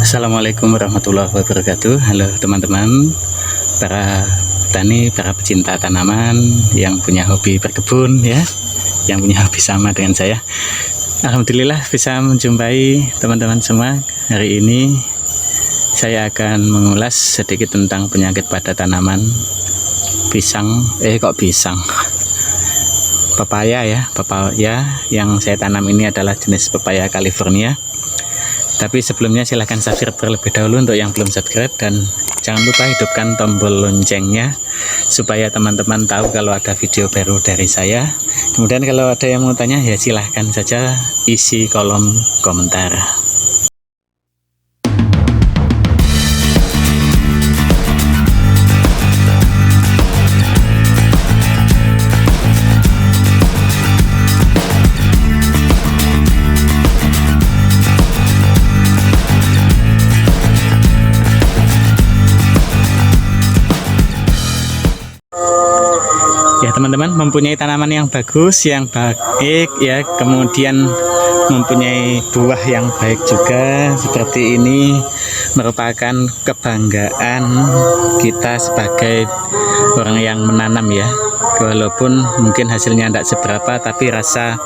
Assalamualaikum warahmatullahi wabarakatuh. Halo teman-teman, para petani, para pecinta tanaman yang punya hobi berkebun ya, yang punya hobi sama dengan saya. Alhamdulillah bisa menjumpai teman-teman semua. Hari ini saya akan mengulas sedikit tentang penyakit pada tanaman pisang. Pepaya ya, pepaya yang saya tanam ini adalah jenis pepaya California. Tapi sebelumnya silahkan subscribe terlebih dahulu untuk yang belum subscribe, dan jangan lupa hidupkan tombol loncengnya supaya teman-teman tahu kalau ada video baru dari saya. Kemudian kalau ada yang mau tanya ya silahkan saja isi kolom komentar. Ya teman-teman, mempunyai tanaman yang bagus, yang baik ya, kemudian mempunyai buah yang baik juga seperti ini merupakan kebanggaan kita sebagai orang yang menanam ya. Walaupun mungkin hasilnya tidak seberapa, tapi rasa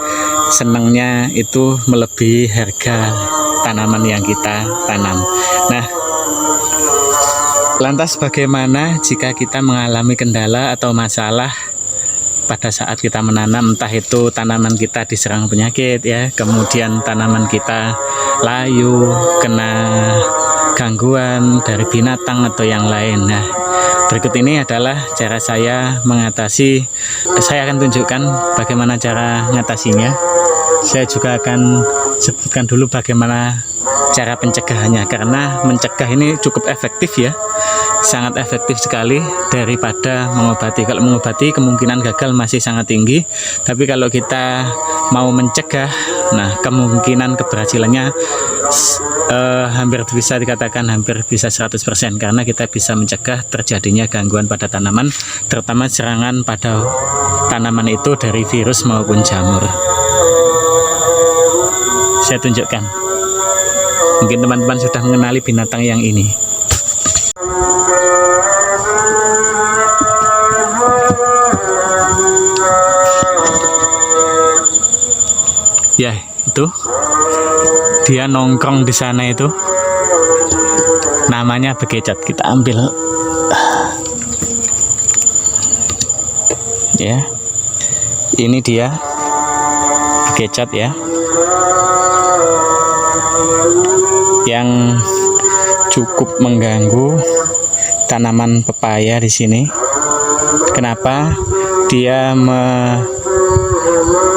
senangnya itu melebihi harga tanaman yang kita tanam. Nah, lantas bagaimana jika kita mengalami kendala atau masalah pada saat kita menanam, entah itu tanaman kita diserang penyakit ya, kemudian tanaman kita layu, kena gangguan dari binatang atau yang lain. Nah, berikut ini adalah cara saya mengatasi. Saya akan tunjukkan bagaimana cara mengatasinya. Saya juga akan sebutkan dulu bagaimana cara pencegahannya, karena mencegah ini cukup efektif ya, sangat efektif sekali daripada mengobati. Kalau mengobati kemungkinan gagal masih sangat tinggi, tapi kalau kita mau mencegah, nah kemungkinan keberhasilannya hampir bisa dikatakan hampir bisa 100%, karena kita bisa mencegah terjadinya gangguan pada tanaman, terutama serangan pada tanaman itu dari virus maupun jamur. Saya tunjukkan. Mungkin teman-teman sudah mengenali binatang yang ini. Ya, itu dia nongkrong di sana, itu namanya bekecot. Kita ambil ya, ini dia bekecot ya, yang cukup mengganggu tanaman pepaya di sini. Kenapa? Dia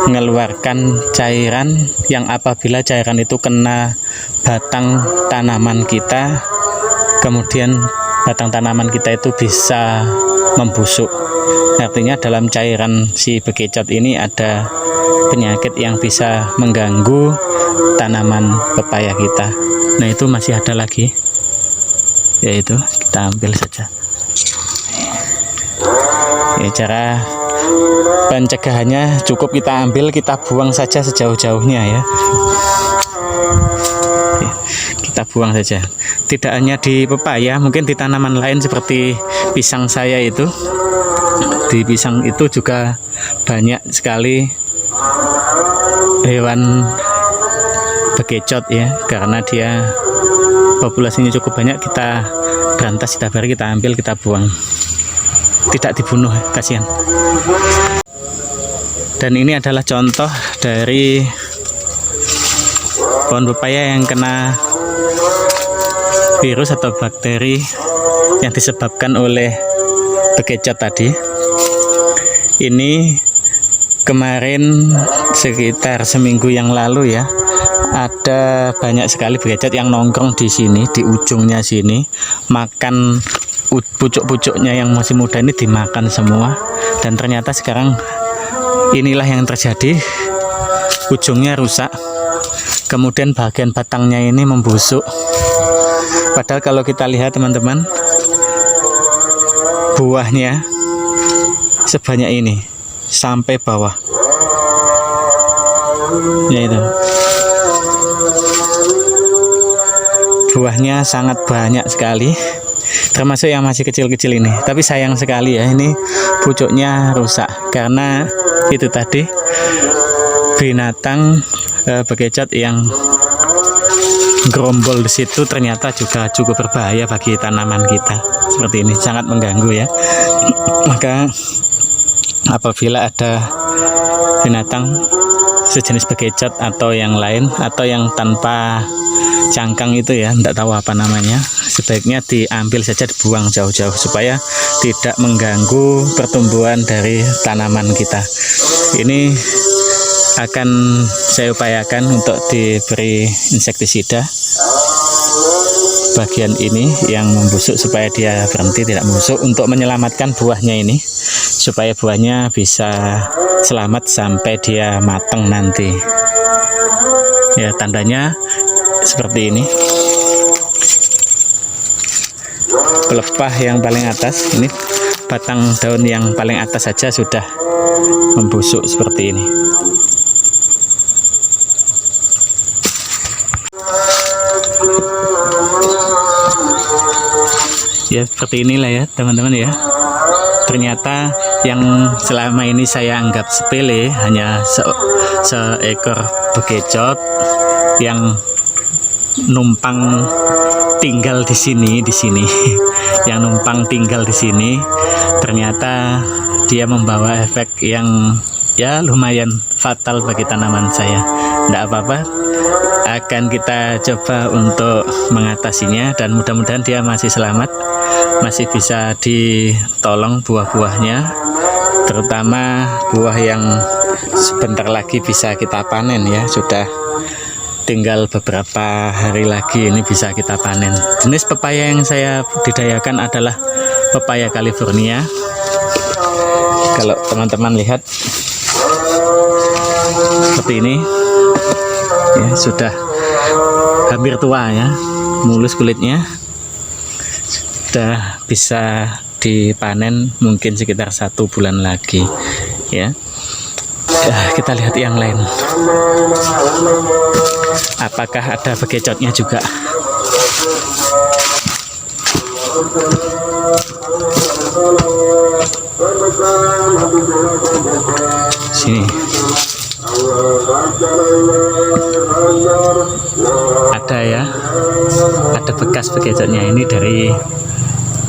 mengeluarkan cairan yang apabila cairan itu kena batang tanaman kita, kemudian batang tanaman kita itu bisa membusuk. Artinya dalam cairan si bekecot ini ada penyakit yang bisa mengganggu tanaman pepaya kita. Nah, itu masih ada lagi, yaitu kita ambil saja ya. Cara pencegahannya cukup kita ambil, kita buang saja sejauh-jauhnya ya. Kita buang saja. Tidak hanya di pepaya, mungkin di tanaman lain seperti pisang saya itu. Di pisang itu juga banyak sekali hewan bekecot ya, karena dia populasinya cukup banyak. Kita berantas, kita bari, kita ambil, kita buang, tidak dibunuh, kasihan. Dan ini adalah contoh dari pohon pepaya yang kena virus atau bakteri yang disebabkan oleh bekecot tadi. Ini kemarin sekitar seminggu yang lalu ya, ada banyak sekali bekecot yang nongkrong di sini, di ujungnya sini, makan pucuk-pucuknya yang masih muda ini, dimakan semua. Dan ternyata sekarang inilah yang terjadi, ujungnya rusak, kemudian bagian batangnya ini membusuk. Padahal kalau kita lihat teman-teman, buahnya sebanyak ini sampai bawah ya, itu buahnya sangat banyak sekali, termasuk yang masih kecil-kecil ini. Tapi sayang sekali ya, ini pucuknya rusak karena itu tadi binatang bekecot yang gerombol di situ ternyata juga cukup berbahaya bagi tanaman kita. Seperti ini, sangat mengganggu ya. Maka apabila ada binatang sejenis bekecot atau yang lain atau yang tanpa cangkang itu ya, tidak tahu apa namanya, sebaiknya diambil saja, dibuang jauh-jauh supaya tidak mengganggu pertumbuhan dari tanaman kita. Ini akan saya upayakan untuk diberi insektisida bagian ini yang membusuk supaya dia berhenti, tidak membusuk, untuk menyelamatkan buahnya ini supaya buahnya bisa selamat sampai dia matang nanti ya. Tandanya seperti ini, pelepah yang paling atas ini, batang daun yang paling atas saja sudah membusuk seperti ini ya. Seperti inilah ya teman-teman ya. Ternyata yang selama ini saya anggap sepele, hanya seekor bekecot yang numpang tinggal di sini yang numpang tinggal di sini, ternyata dia membawa efek yang ya lumayan fatal bagi tanaman saya. Tidak apa-apa, akan kita coba untuk mengatasinya dan mudah-mudahan dia masih selamat, masih bisa ditolong buah-buahnya, terutama buah yang sebentar lagi bisa kita panen ya. Sudah tinggal beberapa hari lagi ini bisa kita panen. Jenis pepaya yang saya budidayakan adalah pepaya California. Kalau teman-teman lihat seperti ini ya, sudah hampir tua ya, mulus kulitnya, sudah bisa dipanen mungkin sekitar 1 bulan lagi ya. Kita lihat yang lain, apakah ada bekecotnya juga. Sini ada ya, ada bekas bekecotnya. Ini dari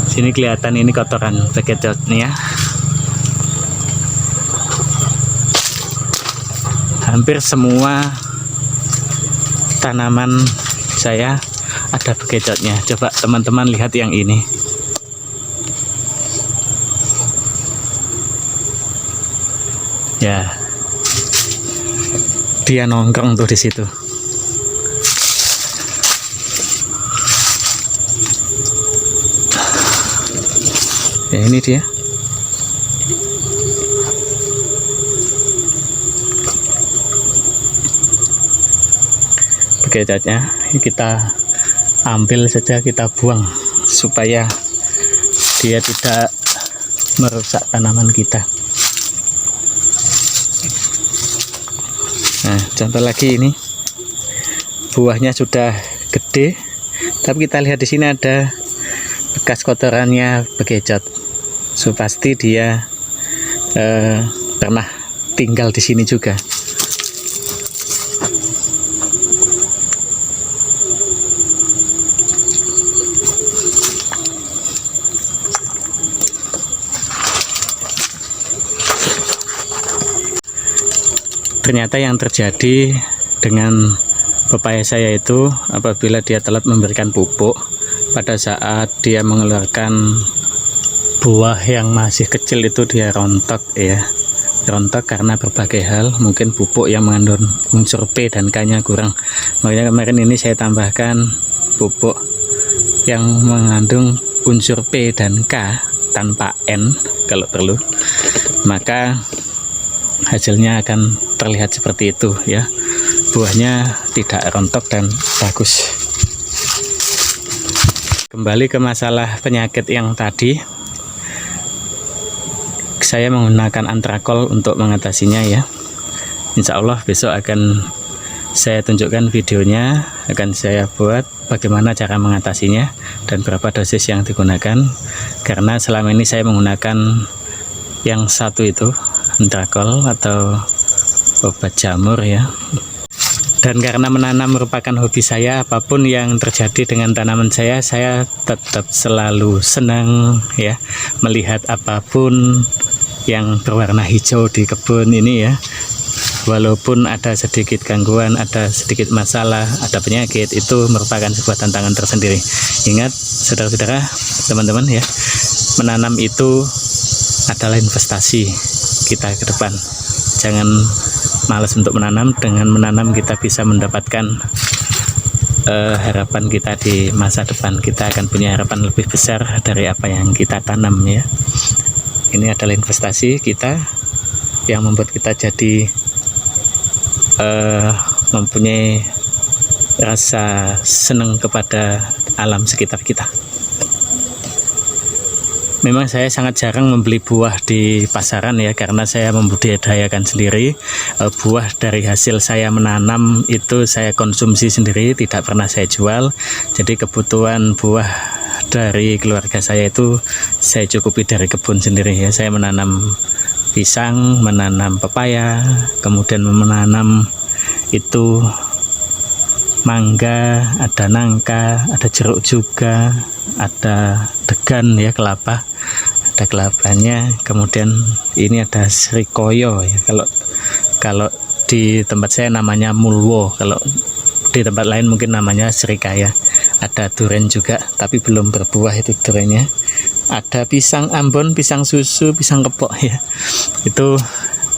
sini kelihatan, ini kotoran bekecotnya. Hampir semua tanaman saya ada bekecotnya. Coba teman-teman lihat yang ini. Ya, dia nongkrong tuh di situ. Ya, ini dia. Bekecotnya kita ambil saja, kita buang supaya dia tidak merusak tanaman kita. Nah, contoh lagi ini, buahnya sudah gede, tapi kita lihat di sini ada bekas kotorannya bekecot. So, pasti dia pernah tinggal di sini juga. Ternyata yang terjadi dengan pepaya saya itu, apabila dia telat memberikan pupuk, pada saat dia mengeluarkan buah yang masih kecil itu dia rontok ya. Rontok karena berbagai hal, mungkin pupuk yang mengandung unsur P dan K nya kurang. Makanya kemarin ini saya tambahkan pupuk yang mengandung unsur P dan K tanpa N kalau perlu, maka hasilnya akan terlihat seperti itu ya. Buahnya tidak rontok dan bagus. Kembali ke masalah penyakit yang tadi, saya menggunakan antrakol untuk mengatasinya ya. Insya Allah besok akan saya tunjukkan videonya, akan saya buat bagaimana cara mengatasinya dan berapa dosis yang digunakan, karena selama ini saya menggunakan yang satu itu Antrakol atau obat jamur ya. Dan karena menanam merupakan hobi saya, apapun yang terjadi dengan tanaman saya tetap selalu senang ya melihat apapun yang berwarna hijau di kebun ini ya. Walaupun ada sedikit gangguan, ada sedikit masalah, ada penyakit, itu merupakan sebuah tantangan tersendiri. Ingat saudara-saudara, teman-teman ya, menanam itu adalah investasi kita ke depan. Jangan malas untuk menanam. Dengan menanam kita bisa mendapatkan harapan kita di masa depan. Kita akan punya harapan lebih besar dari apa yang kita tanam ya. Ini adalah investasi kita yang membuat kita jadi mempunyai rasa senang kepada alam sekitar kita. Memang saya sangat jarang membeli buah di pasaran ya, karena saya membudidayakan sendiri. Buah dari hasil saya menanam itu saya konsumsi sendiri, tidak pernah saya jual. Jadi kebutuhan buah dari keluarga saya itu saya cukupi dari kebun sendiri ya. Saya menanam pisang, menanam pepaya, kemudian menanam itu mangga, ada nangka, ada jeruk juga, ada degan ya, kelapa, ada kelapanya, kemudian ini ada srikoyo ya. Kalau di tempat saya namanya mulwo, kalau di tempat lain mungkin namanya srikaya. Ada duren juga, tapi belum berbuah itu durennya. Ada pisang Ambon, pisang susu, pisang kepok ya. Itu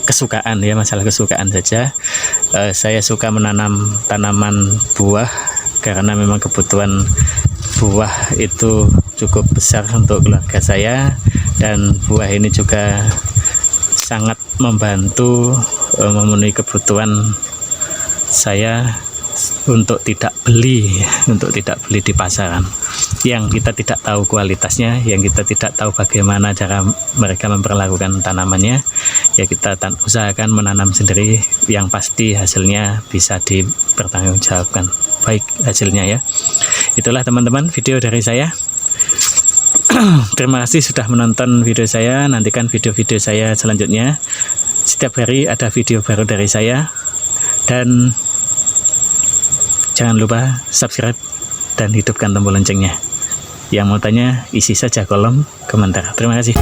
kesukaan ya, masalah kesukaan saja. Saya suka menanam tanaman buah karena memang kebutuhan buah itu cukup besar untuk keluarga saya, dan buah ini juga sangat membantu memenuhi kebutuhan saya untuk tidak beli di pasaran yang kita tidak tahu kualitasnya, yang kita tidak tahu bagaimana cara mereka memperlakukan tanamannya. Ya kita usahakan menanam sendiri, yang pasti hasilnya bisa dipertanggungjawabkan baik hasilnya ya. Itulah teman-teman video dari saya. Terima kasih sudah menonton video saya. Nantikan video-video saya selanjutnya. Setiap hari ada video baru dari saya, dan jangan lupa subscribe dan hidupkan tombol loncengnya. Yang mau tanya, isi saja kolom komentar. Terima kasih.